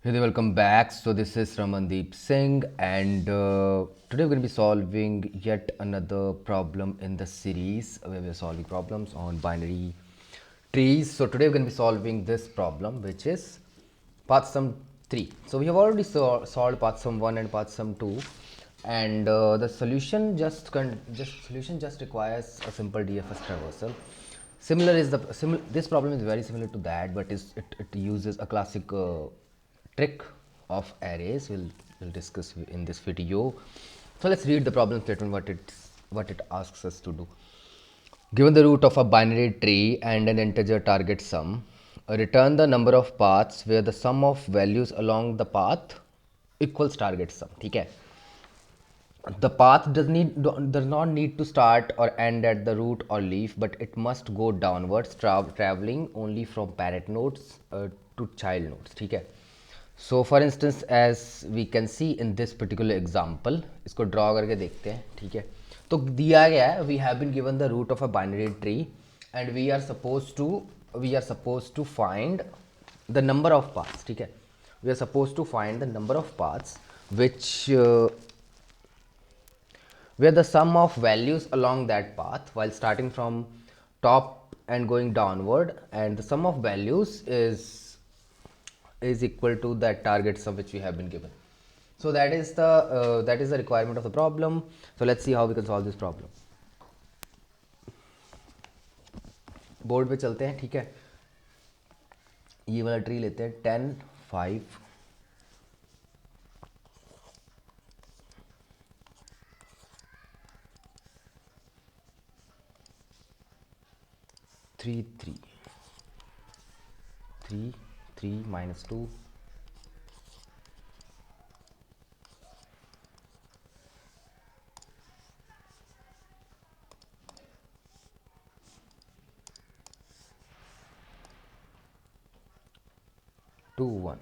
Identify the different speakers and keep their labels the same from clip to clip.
Speaker 1: Hey there, welcome back. So this is Ramandeep Singh, and today we're going to be solving yet another problem in the series where we're solving problems on binary trees. So today we're going to be solving this problem, which is path sum 3. So we have already solved path sum 1 and path sum 2, and the solution just requires a simple DFS traversal. Similar is the this problem is very similar to that, but it uses a classic trick of arrays. We'll discuss in this video. So let's read the problem statement, what it asks us to do. Given the root of a binary tree and an integer target sum, return the number of paths where the sum of values along the path equals target sum. ठीक है. The path does not need to start or end at the root or leaf, but it must go downwards, traveling only from parent nodes to child nodes. ठीक है. So for instance, as we can see in this particular example, इसको draw करके देखते हैं. ठीक है. तो दिया गया है, we have been given the root of a binary tree and we are supposed to find the number of paths. ठीक है. We are supposed to find the number of paths which where the sum of values along that path while starting from top and going downward, and the sum of values is equal to that target sum which we have been given. So that is the requirement of the problem. So let's see how we can solve this problem. Board पे चलते हैं. ठीक है. ये वाला tree लेते हैं 10 5 3 3 3 3 minus 2 2 1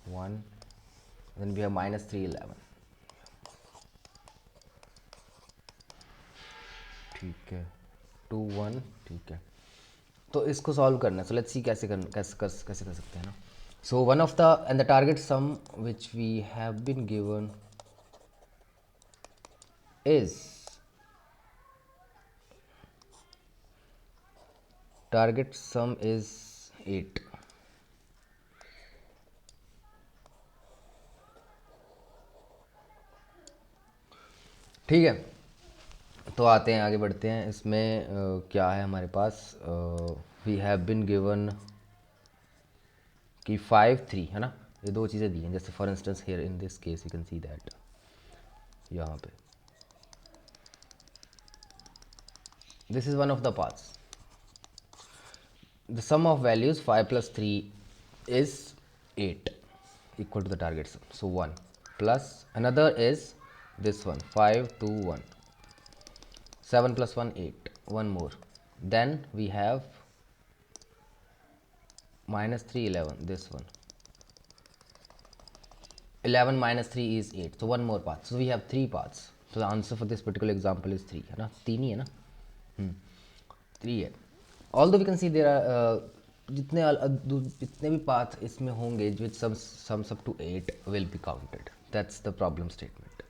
Speaker 1: 1, then we have minus 3 11. ठीक है. 2 1. ठीक है. तो इसको सॉल्व करना है. सो लेट्स सी कैसे कर सकते हैं ना. So one of the end the target sum which we have been given is target sum is 8. ठीक है. तो आते हैं, आगे बढ़ते हैं. इसमें क्या है हमारे पास. वी हैव बिन गिवन कि 5 3 है ना. ये दो चीज़ें दी हैं. जैसे for instance here in this case you can see that यहाँ पे this is one of the paths. The sum of values 5 plus 3 is 8, equal to the target sum. So 1 plus another is this one 5 2 1. 7 plus 1 8. One more. Then we have minus 3 11. This one 11 minus 3 is 8. So one more path. So we have 3 paths. So the answer for this particular example is 3 है ना. 3 ही है ना. 3 है. Although we can see there are जितने भी path इसमें होंगे which sums up to 8 will be counted. That's the problem statement.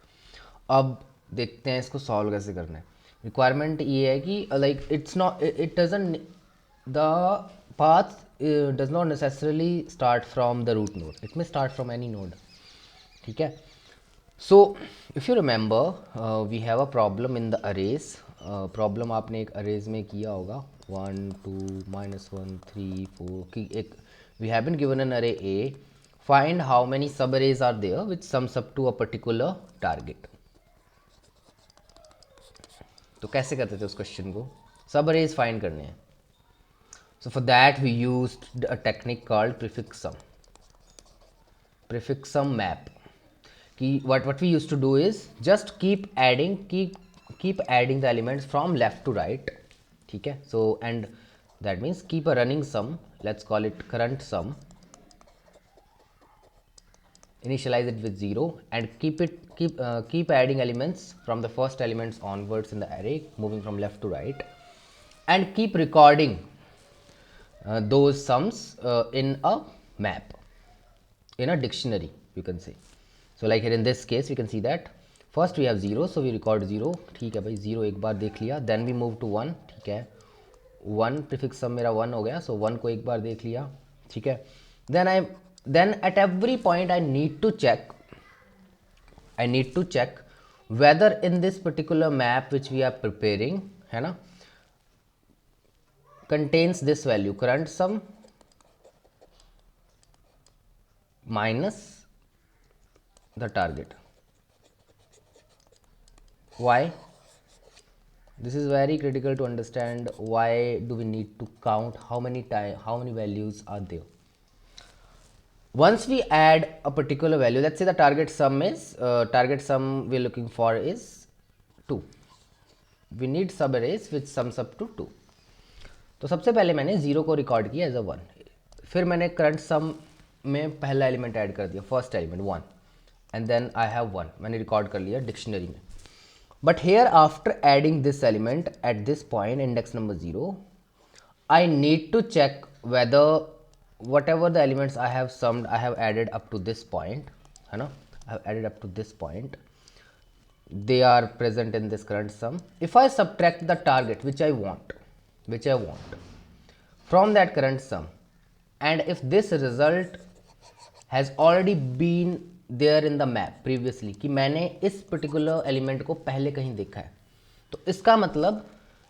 Speaker 1: अब देखते हैं इसको सॉल्व कैसे करना है. रिक्वायरमेंट ये है कि like it's not it doesn't the path does not necessarily start from the root node. It may start from any node. ठीक है. So if you remember we have a problem in the arrays. Problem आपने एक arrays में किया होगा 1 2 -1 3 4 कि एक we have been given an array A. Find how many subarrays are there which sums up to a particular target. तो कैसे करते थे उस क्वेश्चन को. सब अरेज फाइंड करने हैं. So for that we used a technique called prefix sum map. कि what we used to do is just keep adding the elements from left to right. ठीक है. So and that means keep a running sum. Let's call it current sum. Initialize it with 0 and keep adding elements from the first elements onwards in the array, moving from left to right, and keep recording those sums in a map, in a dictionary, you can say. So like here in this case, we can see that first we have 0, so we record 0. ठीक है भाई, 0 एक बार देख लिया. Then we move to 1. ठीक है, 1 prefix sum मेरा 1 हो गया, so 1 को एक बार देख लिया. ठीक है, then at every point I need to check whether in this particular map which we are preparing, है ना, contains this value, current sum minus the target. Why? This is very critical to understand. Why do we need to count how many values are there? Once we add a particular value, let's say the target sum we're looking for is 2. We need subarrays which sums up to 2. तो सबसे पहले मैंने 0 को record किया as a 1. फिर मैंने current सम में पहला एलिमेंट ऐड कर दिया, first element 1, and then I have 1. मैंने रिकॉर्ड कर लिया डिक्शनरी में. But here after adding this element at this point, index number 0, I need to check whether whatever the elements I have summed, I have added up to this point, है ना, I have added up to this point, they are present in this current sum. If I subtract the target which I want from that current sum, and if this result has already been there in the map previously, कि मैंने इस particular element को पहले कहीं देखा है, तो इसका मतलब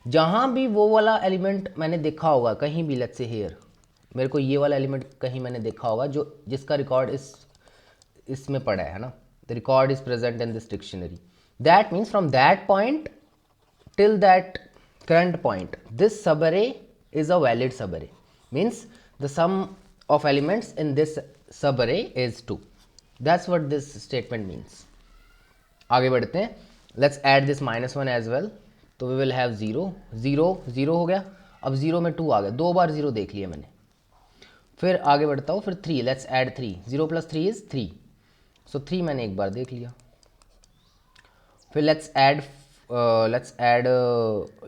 Speaker 1: जहाँ भी वो वाला एलिमेंट मैंने देखा होगा कहीं भी, लेट्स से हियर मेरे को ये वाला एलिमेंट कहीं मैंने देखा होगा जो जिसका रिकॉर्ड इसमें पड़ा है ना, the record is present in this dictionary. That means from that point till that current point this subarray is a valid subarray. Means the sum of elements in this subarray is 2. That's what this statement means. आगे बढ़ते हैं. Let's add this -1 as well. तो we will have 0 0 0 हो गया. अब 0 में 2 आ गया, 2 बार 0 देख लिया मैंने. फिर आगे बढ़ता हूँ, फिर 3. Let's add 3. 0 + 3 इज 3. सो 3 मैंने एक बार देख लिया. फिर लेट्स ऐड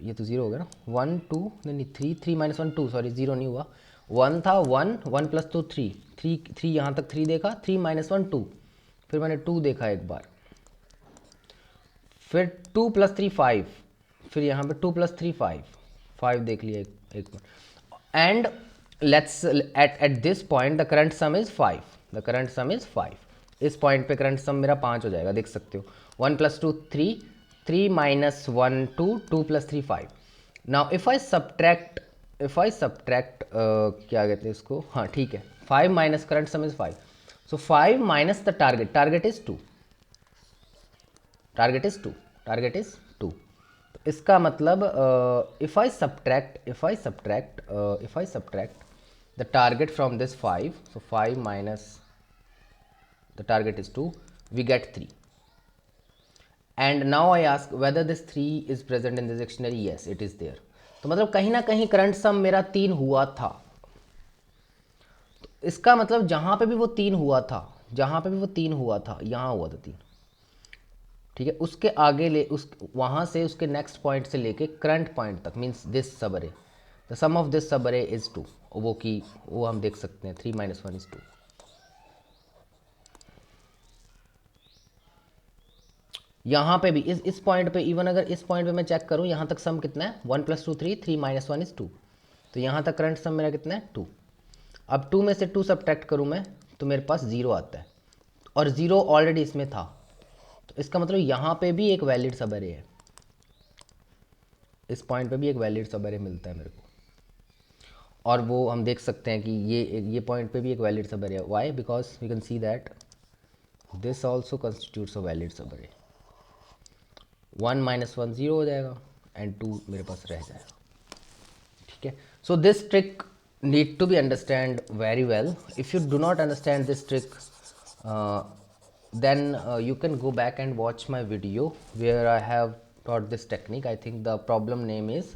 Speaker 1: ये तो 0 हो गया ना. 1 2 नहीं 3 3 - 1 2, सॉरी 0 नहीं हुआ. 1 था, 1 1 + 2 3 3 यहाँ तक 3 देखा. 3 - 1 2. फिर मैंने 2 देखा एक बार. फिर 2 + 3 5. फिर यहाँ पे 2 + 3 5 देख लिया एक बार. And let's at this point the current sum is 5. इस पॉइंट पे करंट सम मेरा 5 हो जाएगा, देख सकते हो. 1 + 2 3 3 - 1 2 2 + 3 5. नाउ इफ आई सब्ट्रैक्ट क्या कहते हैं इसको, हाँ ठीक है, 5 minus current some is 5. So 5 minus the target is 2. Target is 2. इसका मतलब if I subtract the target from this 5, so 5 minus the target is 2, we get 3. And now I ask whether this 3 is present in this dictionary. Yes, it is there. तो मतलब कहीं ना कहीं current सम मेरा 3 हुआ था. तो इसका मतलब जहाँ पे भी वो 3 हुआ था, यहाँ हुआ था 3. ठीक है, उसके आगे वहाँ से उसके नेक्स्ट पॉइंट से लेके करंट पॉइंट तक, means this subarray, the sum of this subarray is 2. वो हम देख सकते हैं 3 - 1 इज 2. यहाँ पे भी इस पॉइंट पे, इवन अगर इस पॉइंट पे मैं चेक करूँ, यहाँ तक सम कितना है, 1 + 2 3 3 - 1 इज 2. तो यहाँ तक करंट सम मेरा कितना है, 2. अब 2 में से 2 सब्ट्रैक्ट करूँ मैं तो मेरे पास 0 आता है, और 0 ऑलरेडी इसमें था. तो इसका मतलब यहाँ पे भी एक वैलिड सबअरे है, इस पॉइंट पे भी एक वैलिड सबअरे मिलता है मेरे को. और वो हम देख सकते हैं कि ये पॉइंट पे भी एक वैलिड सबअरे है. Why? Because we can see that this also constitutes a valid subarray. 1 - 1 0 हो जाएगा, एंड 2 मेरे पास रह जाएगा. ठीक है, so this trick need to be understand very well. If you do not understand this trick, then you can go back and watch my video where I have taught this technique. I think the problem name is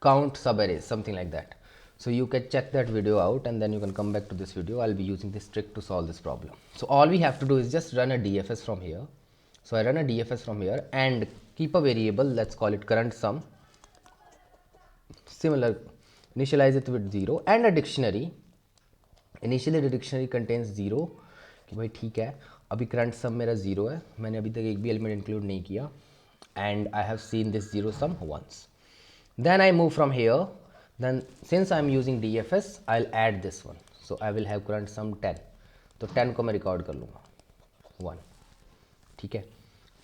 Speaker 1: count subarrays, something like that. So you can check that video out and then you can come back to this video. I'll be using this trick to solve this problem. So all we have to do is just run a DFS from here. So I run a DFS from here and keep a variable, let's call it current sum. Similar, initialize it with 0 and a dictionary, initially the dictionary contains 0, कि भाई ठीक है अभी current सम मेरा 0 है, मैंने अभी तक एक भी एलिमेंट इंक्लूड नहीं किया, and I have seen this 0 sum once. Then I move from here. Then since I am using DFS, I'll add this one. So I will have current sum 10. तो 10 को मैं रिकॉर्ड कर लूँगा 1. ठीक है,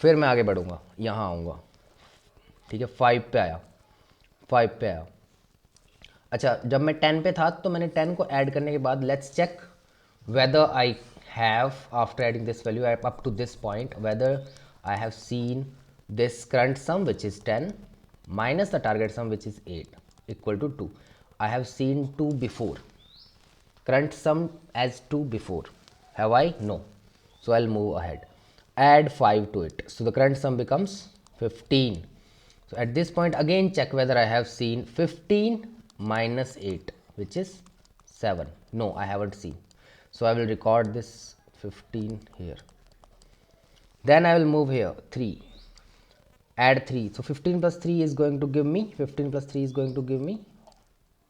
Speaker 1: फिर मैं आगे बढ़ूँगा, यहाँ आऊँगा. ठीक है, 5 पे आया, 5 पे आया. अच्छा, जब मैं 10 पे था तो मैंने 10 को ऐड करने के बाद let's check whether I have after adding this value up to this point whether I have seen this current sum which is 10 minus the target sum which is 8 equal to 2. I have seen 2 before. Current sum as 2 before. Have I? No. So I'll move ahead. Add 5 to it. So the current sum becomes 15. So at this point again check whether I have seen 15 minus 8 which is 7. No, I haven't seen. So I will record this 15 here. Then I will move here 3. Add 3. So 15 plus 3 is going to give me 15 plus 3 is going to give me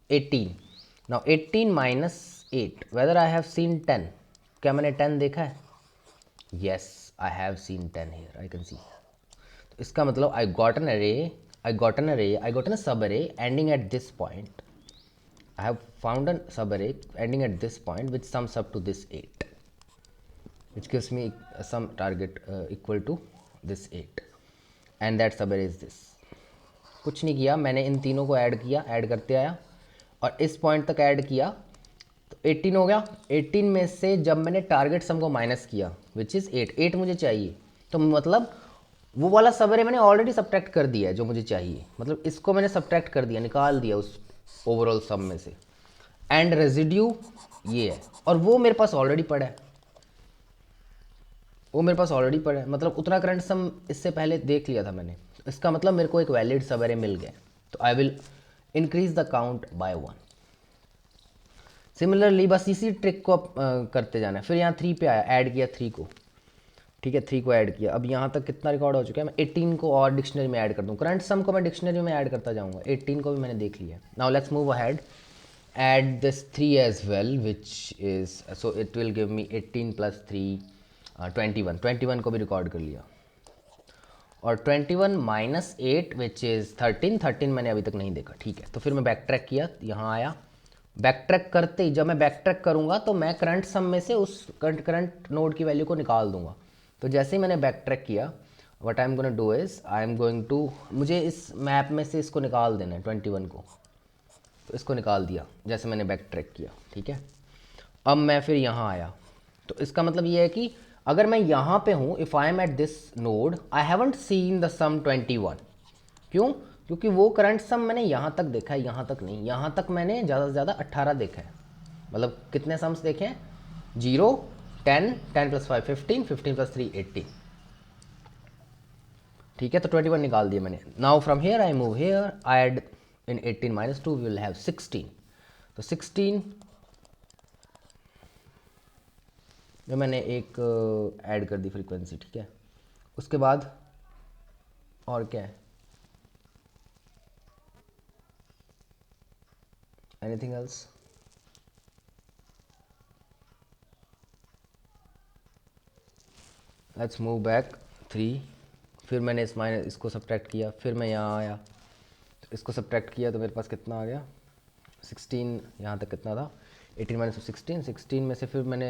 Speaker 1: 18. Now 18 minus 8 whether I have seen 10. क्या मैंने 10 देखा है? Yes, I have seen 10 here. I can see. तो इसका मतलब I got an array, I got a subarray ending at this point. I have found a subarray ending at this point which sums up to this 8, which gives me some target equal to this 8. And that subarray is this. कुछ नहीं किया, मैंने इन तीनों को add किया, add करते आया और इस पॉइंट तक ऐड किया तो 18 हो गया. 18 में से जब मैंने टारगेट सम को माइनस किया विच इज़ 8 मुझे चाहिए, तो मतलब वो वाला सबअरे मैंने ऑलरेडी सब्ट्रैक्ट कर दिया है जो मुझे चाहिए, मतलब इसको मैंने सब्ट्रैक्ट कर दिया, निकाल दिया उस ओवरऑल सम में से. एंड रेजिड्यू ये है और वो मेरे पास ऑलरेडी पड़ा है, वो मेरे पास ऑलरेडी पड़ा है, मतलब उतना करंट सम इससे पहले देख लिया था मैंने. इसका मतलब मेरे को एक वैलिड सबअरे मिल गया, तो I will increase the count by 1. Similarly बस इसी ट्रिक को करते जाना है. फिर यहाँ 3 पे आया, ऐड किया 3 को. ठीक है, 3 को ऐड किया. अब यहाँ तक कितना रिकॉर्ड हो चुका है, मैं 18 को और डिक्शनरी में ऐड कर दूँ. करंट सम को मैं डिक्शनरी में ऐड करता जाऊँगा. 18 को भी मैंने देख लिया. Now let's move ahead, add this 3 as well which is, so it will give me 18 plus 3 21 को भी रिकॉर्ड कर लिया. और 21 माइनस 8 विच इज़ 13 मैंने अभी तक नहीं देखा. ठीक है, तो फिर मैं बैक ट्रैक किया, यहाँ आया. बैक ट्रैक करते ही जब मैं बैक ट्रैक करूँगा तो मैं करंट सम में से उस करंट नोड की वैल्यू को निकाल दूंगा. तो जैसे ही मैंने बैक ट्रैक किया, what I am going to do is I am going to, मुझे इस मैप में से इसको निकाल देना है 21 को. तो इसको निकाल दिया जैसे मैंने बैक ट्रैक किया. ठीक है, अब मैं फिर यहाँ आया, तो इसका मतलब ये है कि अगर मैं यहाँ पे हूँ, if I am at this node, I haven't seen the sum 21. क्यों? क्योंकि वो करंट सम मैंने यहाँ तक देखा है, यहाँ तक नहीं. यहाँ तक मैंने ज़्यादा से ज़्यादा 18 देखा है. मतलब कितने सम्स देखे हैं? 0, 10, 10 प्लस 5 15, 15 प्लस 3 18. ठीक है, तो 21 निकाल दिया मैंने. Now from here I move here, I add in 18 minus 2 we will have 16. तो 16 में मैंने एक ऐड कर दी फ्रीक्वेंसी. ठीक है, उसके बाद और क्या है? Anything else? Let's move back 3. फिर मैंने इसको सब्ट्रैक्ट किया, फिर मैं यहाँ आया, इसको सब्ट्रैक्ट किया तो मेरे पास कितना आ गया? 16. यहाँ तक कितना था? 18 माइनस 16. 16 में से फिर मैंने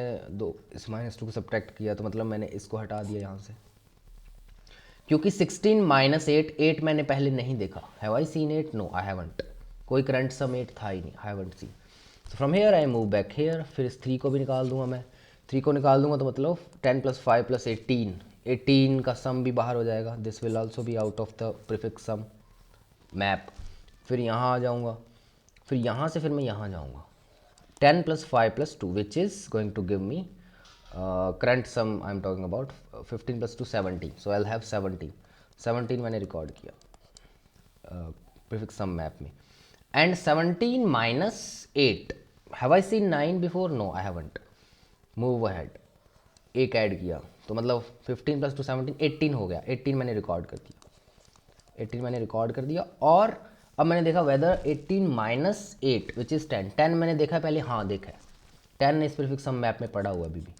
Speaker 1: इस -2 को सब्ट्रैक्ट किया, तो मतलब मैंने इसको हटा दिया यहाँ से, क्योंकि 16 माइनस 8 मैंने पहले नहीं देखा. Have I seen 8? No, I haven't. कोई करंट सम 8 था ही नहीं, आई हैवंट सीन. तो from here I move back here. फिर इस 3 को भी निकाल दूंगा मैं. 3 को निकाल दूंगा तो मतलब 10 प्लस 5 प्लस 18 का सम भी बाहर हो जाएगा. This will also be out of the prefix sum map. फिर यहाँ आ जाऊँगा, फिर यहाँ से फिर मैं यहाँ जाऊँगा. 10 plus 5 plus 2 which is going to give me current sum I am talking about 15 plus 2 17. So I will have 17 मैंने रिकॉर्ड किया प्रीफिक्स सम मैप में. And 17 minus 8, have I seen 9 before? No, I haven't. Move ahead, एक add किया तो मतलब 15 plus 2 17 18 हो गया. 18 मैंने रिकॉर्ड कर दिया. 18 मैंने रिकॉर्ड कर दिया. और अब मैंने देखा वेदर 18 माइनस 8 विच इज़ 10, 10 मैंने देखा पहले, हाँ देखा है 10 इस प्रीफिक्स सम मैप में पड़ा हुआ अभी भी।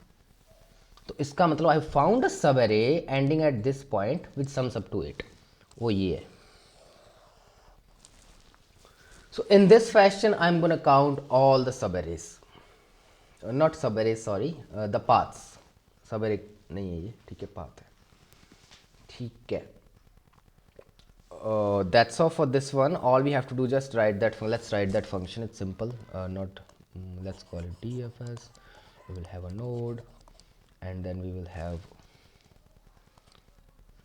Speaker 1: तो इसका मतलब आई found a subarray ending at this point with sums up to 8, वो ये है। So in this fashion I'm going to count all the subarrays, not subarrays, sorry, the paths, subarray नहीं है ये, ठीक है, path है, ठीक है। That's all for this one. All we have to do just write that. Let's write that function. It's simple. Not let's call it DFS. We will have a node, and then we will have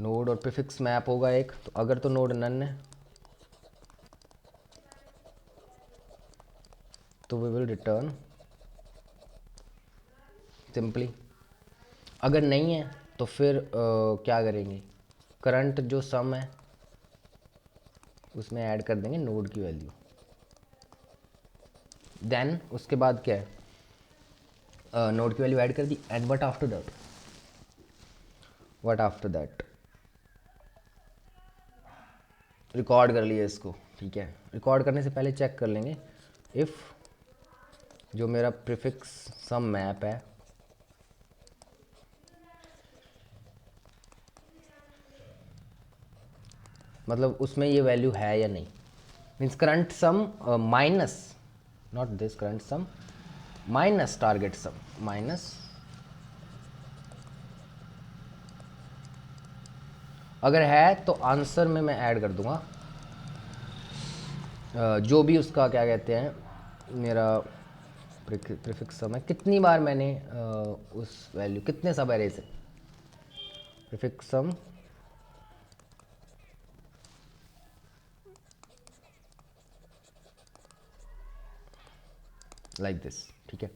Speaker 1: node और prefix map होगा एक। तो अगर तो node none है तो we will return simply। अगर नहीं है तो फिर क्या करेंगे, करंट जो सम है उसमें ऐड कर देंगे नोड की वैल्यू। देन उसके बाद क्या है, नोड की वैल्यू ऐड कर दी, and what after that, record कर लिया इसको, ठीक है। रिकॉर्ड करने से पहले चेक कर लेंगे इफ़ जो मेरा प्रीफिक्स सम मैप है मतलब उसमें ये वैल्यू है या नहीं। Means current sum minus, not this current sum minus target sum, minus अगर है तो आंसर में मैं ऐड कर दूंगा जो भी उसका क्या कहते हैं मेरा प्रीफिक्स सम है, कितनी बार मैंने उस वैल्यू, कितने सब एरे से प्रीफिक्स सम लाइक दिस, ठीक है।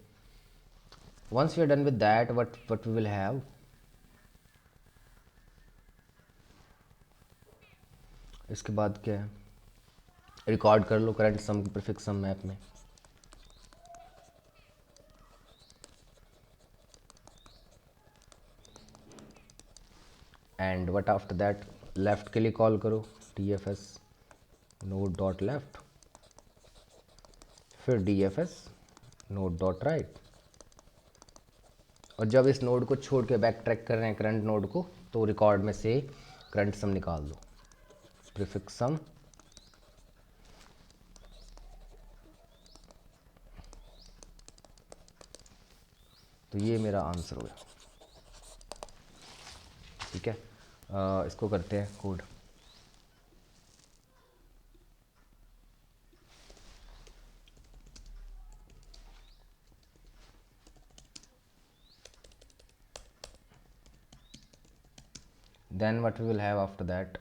Speaker 1: Once we are done with that, what we will have, इसके बाद क्या है, रिकॉर्ड कर लो करंट सम की प्रीफिक्स सम मैप में। And what after that, left के लिए कॉल करो DFS नोड डॉट लेफ्ट, फिर DFS नोड डॉट राइट। और जब इस नोड को छोड़ के बैक ट्रैक कर रहे हैं करंट नोड को, तो रिकॉर्ड में से करंट सम निकाल दो, प्रीफिक्स सम तो ये मेरा आंसर हो गया, ठीक है। इसको करते हैं code. Then what we will have after that,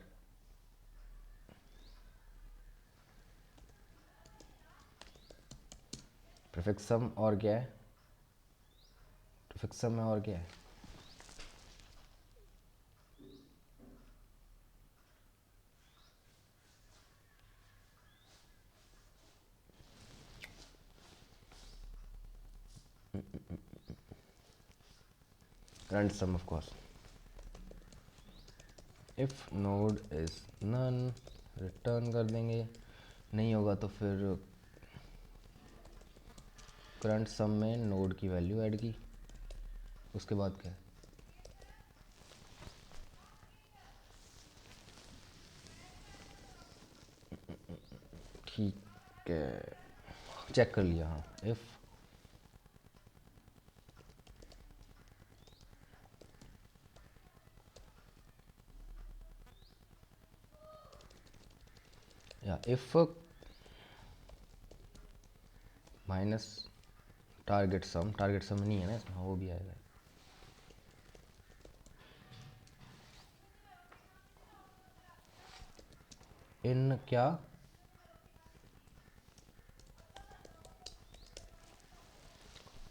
Speaker 1: prefix sum और क्या है, प्रीफिक्स सम में और क्या है, current sum of course. If node is none return कर देंगे, नहीं होगा तो फिर करंट सम में नोड की वैल्यू ऐड की, उसके बाद क्या है, ठीक है, चेक कर लिया, हाँ। इफ या इफ माइनस टारगेट सम नहीं है ना इसमें, हाँ वो भी आएगा। इन क्या,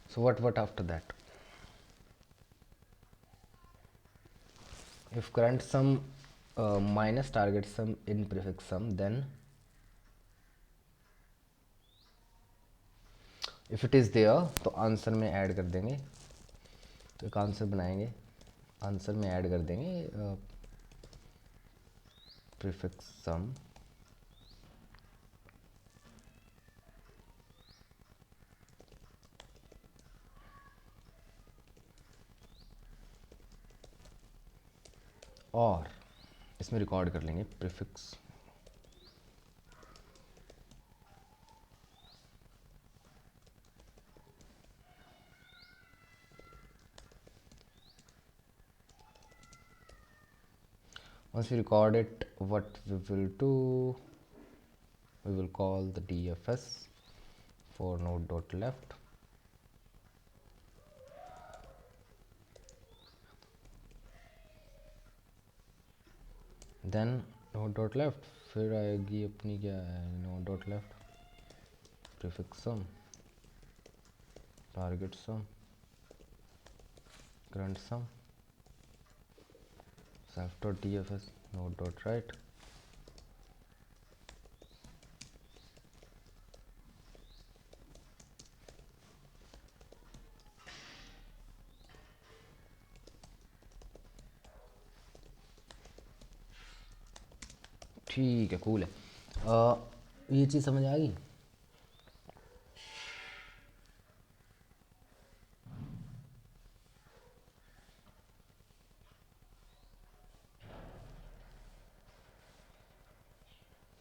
Speaker 1: so what after that, if current sum minus target sum in prefix sum, then if it is there तो आंसर में ऐड कर देंगे, तो एक आंसर बनाएंगे, आंसर में ऐड कर देंगे प्रीफिक्स सम और इसमें रिकॉर्ड कर लेंगे prefix once we record it. What we will do, we will call the DFS for node.left. Then node.left, फिर आएगी अपनी क्या है node.left prefix sum, target sum, current sum, self.dfs node.right. ठीक है, कूल है। ये चीज़ समझ आ गई।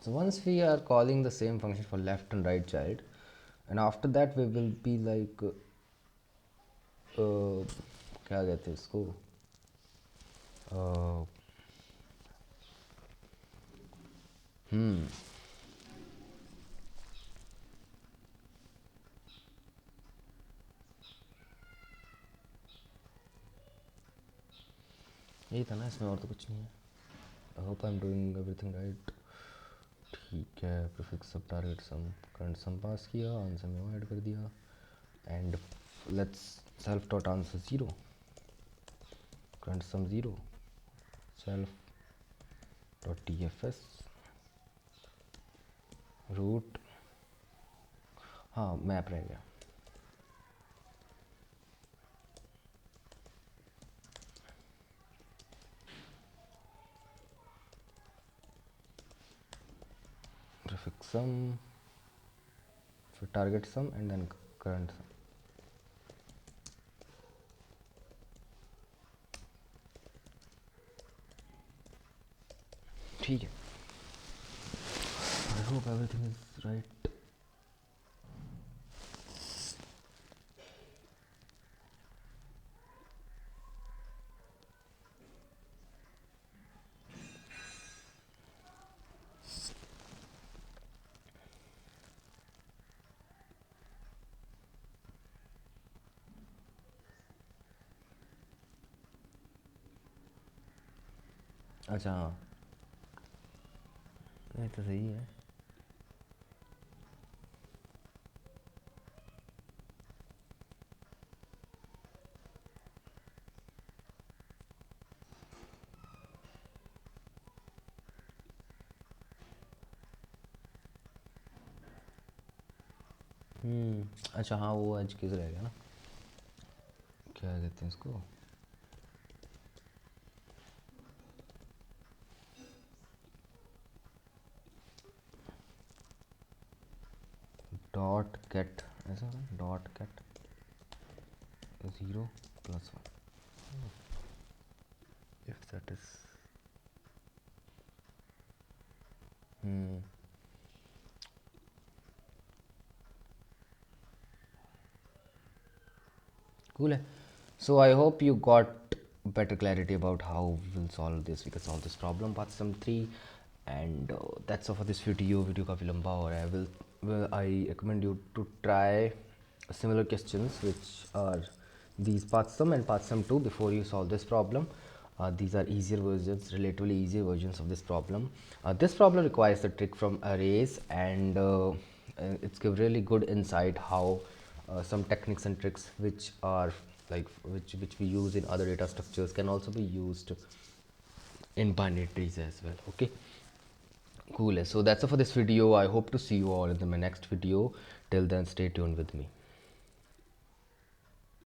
Speaker 1: So once we are calling the same function for left and right child, and after that we will be like क्या कहते हैं इसको, यही था ना, इसमें और तो कुछ नहीं है। I hope I am doing everything right. ठीक है, प्रीफिक्स सब, टारगेट सम, करंट सम पास किया, आंसर में ऐड कर दिया, and let's self dot answer 0, current sum 0, self dot DFS root, हाँ मैप रह गया, प्रीफिक्स सम, फिर target sum and then current sum. ठीक है, I hope everything is right. अच्छा हाँ, नहीं तो सही है। अच्छा हाँ, वो एज केस रह गया ना, क्या कहते हैं इसको, डॉट गेट, ऐसा dot gate 0+1, if that is cool है. So I hope you got better clarity about how we will solve this. We can solve this problem part sum 3, and that's all for this video. Video काफ़ी लंबा हो रहा है. I recommend you to try similar questions which are these part sum and part sum 2 before you solve this problem. These are easier versions, relatively easier versions of this problem. This problem requires a trick from arrays, and it's give really good insight how some techniques and tricks which are like which we use in other data structures can also be used in binary trees as well. Okay, cool. So that's all for this video. I hope to see you all in my next video. Till then, stay tuned with me.